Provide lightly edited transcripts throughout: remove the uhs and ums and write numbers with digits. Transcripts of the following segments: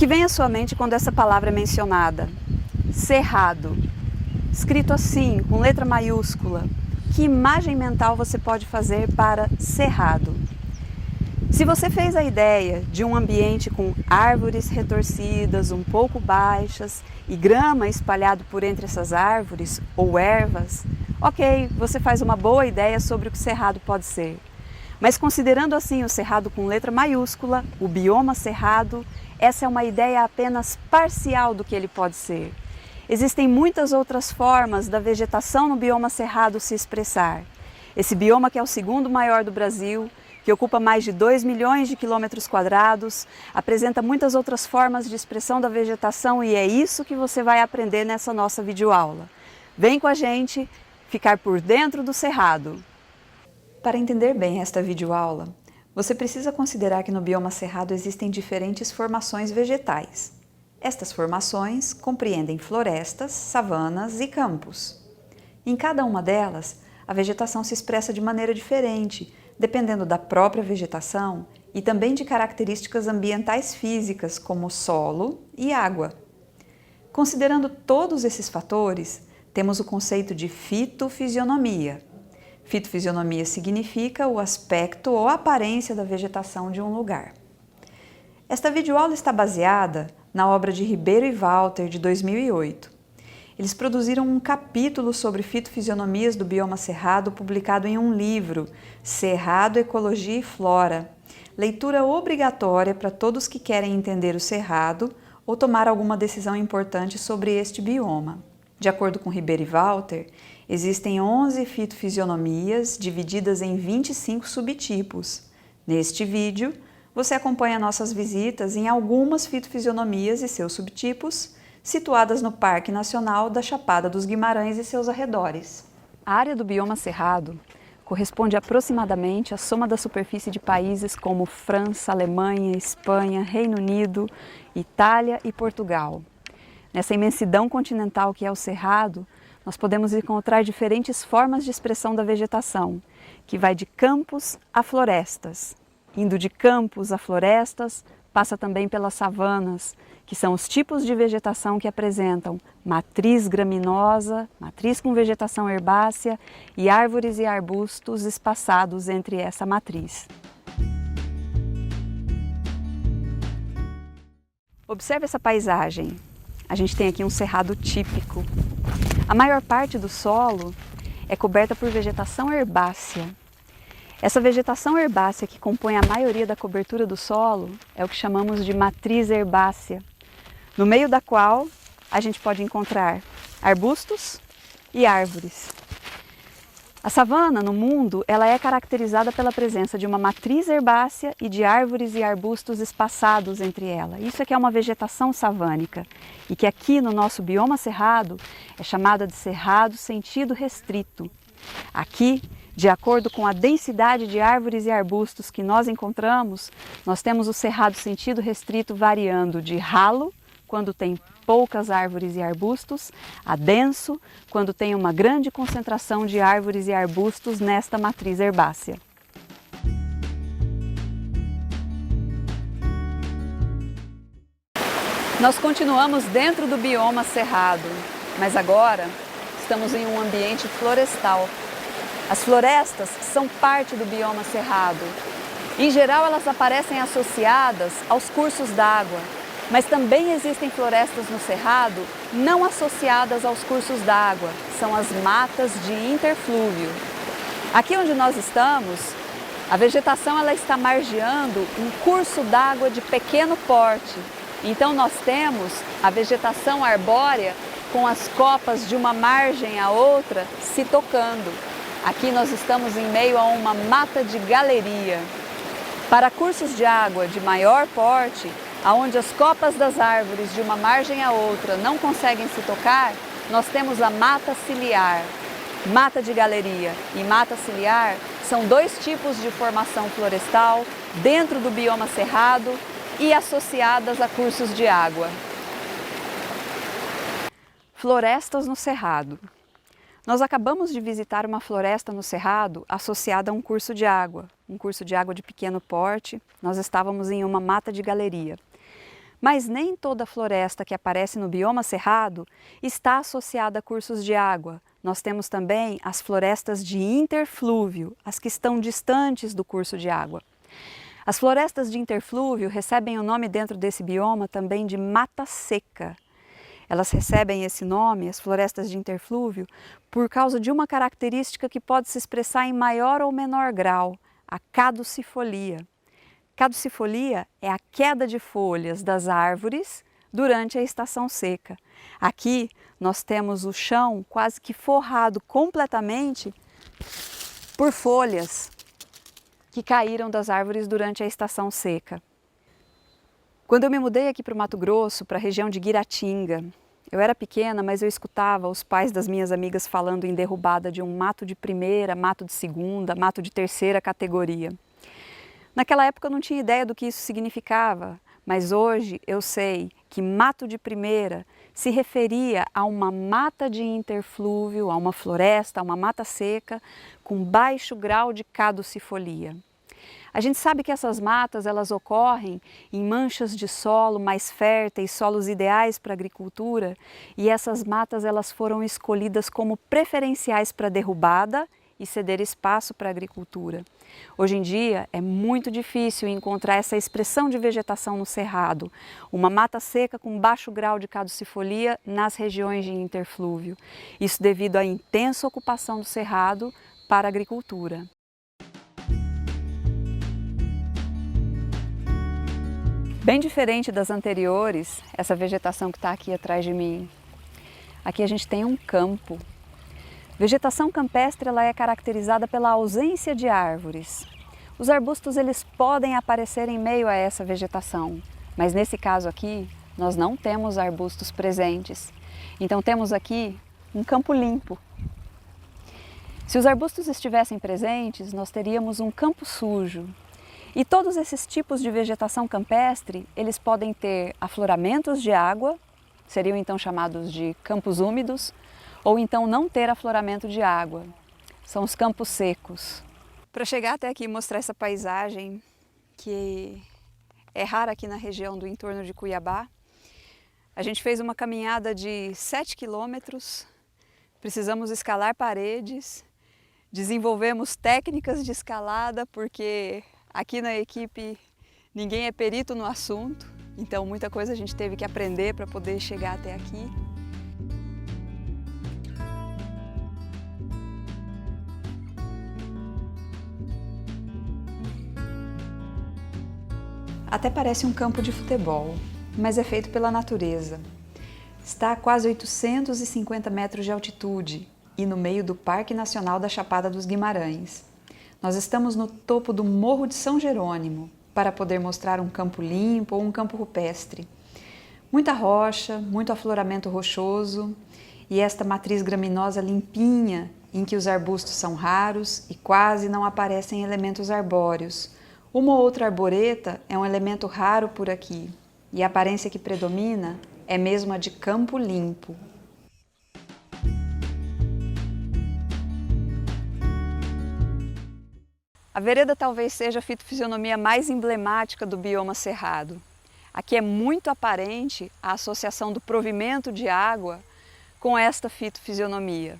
que vem à sua mente quando essa palavra é mencionada? Cerrado. Escrito assim, com letra maiúscula. Que imagem mental você pode fazer para cerrado? Se você fez a ideia de um ambiente com árvores retorcidas, um pouco baixas e grama espalhado por entre essas árvores ou ervas, ok, você faz uma boa ideia sobre o que o cerrado pode ser. Mas considerando assim o cerrado com letra maiúscula, o bioma cerrado, essa é uma ideia apenas parcial do que ele pode ser. Existem muitas outras formas da vegetação no bioma cerrado se expressar. Esse bioma, que é o segundo maior do Brasil, que ocupa mais de 2 milhões de quilômetros quadrados, apresenta muitas outras formas de expressão da vegetação e é isso que você vai aprender nessa nossa videoaula. Vem com a gente ficar por dentro do cerrado. Para entender bem esta videoaula, você precisa considerar que no bioma cerrado existem diferentes formações vegetais. Estas formações compreendem florestas, savanas e campos. Em cada uma delas, a vegetação se expressa de maneira diferente, dependendo da própria vegetação e também de características ambientais físicas, como solo e água. Considerando todos esses fatores, temos o conceito de fitofisionomia. Fitofisionomia significa o aspecto ou aparência da vegetação de um lugar. Esta videoaula está baseada na obra de Ribeiro e Walter, de 2008. Eles produziram um capítulo sobre fitofisionomias do bioma cerrado publicado em um livro, Cerrado, Ecologia e Flora, leitura obrigatória para todos que querem entender o cerrado ou tomar alguma decisão importante sobre este bioma. De acordo com Ribeiro e Walter, existem 11 fitofisionomias divididas em 25 subtipos. Neste vídeo, você acompanha nossas visitas em algumas fitofisionomias e seus subtipos, situadas no Parque Nacional da Chapada dos Guimarães e seus arredores. A área do bioma cerrado corresponde aproximadamente à soma da superfície de países como França, Alemanha, Espanha, Reino Unido, Itália e Portugal. Nessa imensidão continental que é o cerrado, nós podemos encontrar diferentes formas de expressão da vegetação, que vai de campos a florestas. Indo de campos a florestas, passa também pelas savanas, que são os tipos de vegetação que apresentam matriz graminosa, matriz com vegetação herbácea e árvores e arbustos espaçados entre essa matriz. Observe essa paisagem. A gente tem aqui um cerrado típico. A maior parte do solo é coberta por vegetação herbácea. Essa vegetação herbácea que compõe a maioria da cobertura do solo é o que chamamos de matriz herbácea, no meio da qual a gente pode encontrar arbustos e árvores. A savana no mundo ela é caracterizada pela presença de uma matriz herbácea e de árvores e arbustos espaçados entre ela. Isso é que é uma vegetação savânica e que aqui no nosso bioma cerrado é chamada de cerrado sentido restrito. Aqui, de acordo com a densidade de árvores e arbustos que nós encontramos, nós temos o cerrado sentido restrito variando de ralo, quando tem poucas árvores e arbustos, a denso, quando tem uma grande concentração de árvores e arbustos nesta matriz herbácea. Nós continuamos dentro do bioma cerrado, mas agora estamos em um ambiente florestal. As florestas são parte do bioma cerrado. Em geral, elas aparecem associadas aos cursos d'água, mas também existem florestas no cerrado não associadas aos cursos d'água, são as matas de interflúvio. Aqui onde nós estamos, a vegetação ela está margeando um curso d'água de pequeno porte. Então nós temos a vegetação arbórea com as copas de uma margem à outra se tocando. Aqui nós estamos em meio a uma mata de galeria. Para cursos de água de maior porte, aonde as copas das árvores de uma margem à outra não conseguem se tocar, nós temos a mata ciliar. Mata de galeria e mata ciliar são dois tipos de formação florestal dentro do bioma cerrado e associadas a cursos de água. Florestas no cerrado. Nós acabamos de visitar uma floresta no cerrado associada a um curso de água de pequeno porte. Nós estávamos em uma mata de galeria. Mas nem toda floresta que aparece no bioma cerrado está associada a cursos de água. Nós temos também as florestas de interflúvio, as que estão distantes do curso de água. As florestas de interflúvio recebem o nome dentro desse bioma também de mata seca. Elas recebem esse nome, as florestas de interflúvio, por causa de uma característica que pode se expressar em maior ou menor grau, a caducifolia. Caducifolia é a queda de folhas das árvores durante a estação seca. Aqui nós temos o chão quase que forrado completamente por folhas que caíram das árvores durante a estação seca. Quando eu me mudei aqui para o Mato Grosso, para a região de Guiratinga, eu era pequena, mas eu escutava os pais das minhas amigas falando em derrubada de um mato de primeira, mato de segunda, mato de terceira categoria. Naquela época eu não tinha ideia do que isso significava, mas hoje eu sei que mato de primeira se referia a uma mata de interflúvio, a uma floresta, a uma mata seca com baixo grau de caducifolia. A gente sabe que essas matas elas ocorrem em manchas de solo mais férteis, solos ideais para a agricultura, e essas matas elas foram escolhidas como preferenciais para derrubada e ceder espaço para a agricultura. Hoje em dia é muito difícil encontrar essa expressão de vegetação no cerrado, uma mata seca com baixo grau de caducifolia nas regiões de interflúvio. Isso devido à intensa ocupação do cerrado para a agricultura. Bem diferente das anteriores, essa vegetação que está aqui atrás de mim. Aqui a gente tem um campo. Vegetação campestre ela é caracterizada pela ausência de árvores. Os arbustos eles podem aparecer em meio a essa vegetação, mas nesse caso aqui nós não temos arbustos presentes. Então temos aqui um campo limpo. Se os arbustos estivessem presentes, nós teríamos um campo sujo. E todos esses tipos de vegetação campestre, eles podem ter afloramentos de água, seriam então chamados de campos úmidos, ou então não ter afloramento de água, são os campos secos. Para chegar até aqui e mostrar essa paisagem, que é rara aqui na região do entorno de Cuiabá, a gente fez uma caminhada de 7 quilômetros, precisamos escalar paredes, desenvolvemos técnicas de escalada, porque aqui na equipe ninguém é perito no assunto, então muita coisa a gente teve que aprender para poder chegar até aqui. Até parece um campo de futebol, mas é feito pela natureza. Está a quase 850 metros de altitude e no meio do Parque Nacional da Chapada dos Guimarães. Nós estamos no topo do Morro de São Jerônimo para poder mostrar um campo limpo ou um campo rupestre. Muita rocha, muito afloramento rochoso e esta matriz graminosa limpinha em que os arbustos são raros e quase não aparecem elementos arbóreos. Uma ou outra arboreta é um elemento raro por aqui e a aparência que predomina é mesmo a de campo limpo. A vereda talvez seja a fitofisionomia mais emblemática do bioma cerrado. Aqui é muito aparente a associação do provimento de água com esta fitofisionomia.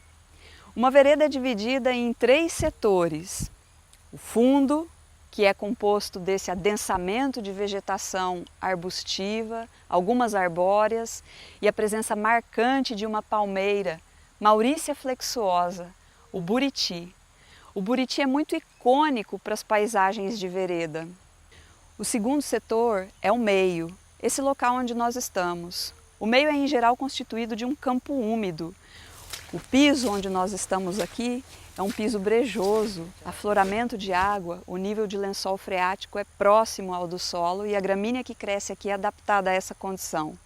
Uma vereda é dividida em 3 setores. O fundo, que é composto desse adensamento de vegetação arbustiva, algumas arbóreas e a presença marcante de uma palmeira, Maurícia flexuosa, o buriti. O buriti é muito icônico para as paisagens de vereda. O segundo setor é o meio, esse local onde nós estamos. O meio é em geral constituído de um campo úmido. O piso onde nós estamos aqui é um piso brejoso, afloramento de água, o nível de lençol freático é próximo ao do solo e a gramínea que cresce aqui é adaptada a essa condição.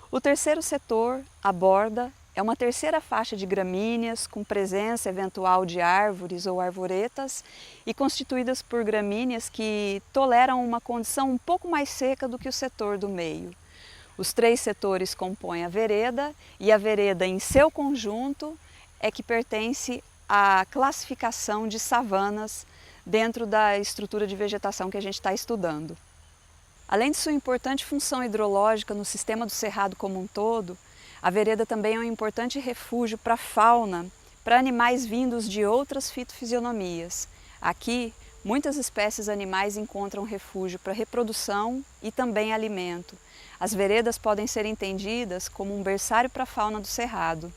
O terceiro setor, a borda, é uma terceira faixa de gramíneas com presença eventual de árvores ou arvoretas e constituídas por gramíneas que toleram uma condição um pouco mais seca do que o setor do meio. Os 3 setores compõem a vereda e a vereda em seu conjunto é que pertence à classificação de savanas dentro da estrutura de vegetação que a gente está estudando. Além de sua importante função hidrológica no sistema do cerrado como um todo, a vereda também é um importante refúgio para a fauna, para animais vindos de outras fitofisionomias. Aqui, muitas espécies animais encontram refúgio para reprodução e também alimento. As veredas podem ser entendidas como um berçário para a fauna do cerrado.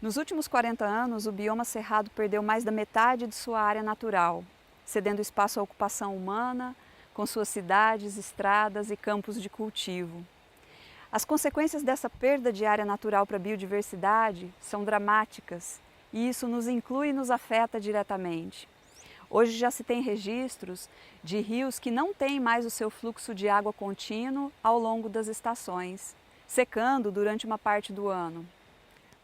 Nos últimos 40 anos, o bioma cerrado perdeu mais da metade de sua área natural, cedendo espaço à ocupação humana, com suas cidades, estradas e campos de cultivo. As consequências dessa perda de área natural para a biodiversidade são dramáticas e isso nos inclui e nos afeta diretamente. Hoje já se tem registros de rios que não têm mais o seu fluxo de água contínuo ao longo das estações, secando durante uma parte do ano.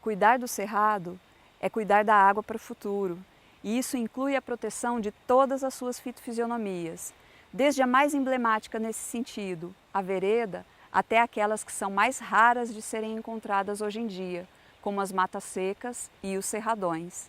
Cuidar do cerrado é cuidar da água para o futuro, e isso inclui a proteção de todas as suas fitofisionomias, desde a mais emblemática nesse sentido, a vereda, até aquelas que são mais raras de serem encontradas hoje em dia, como as matas secas e os cerradões.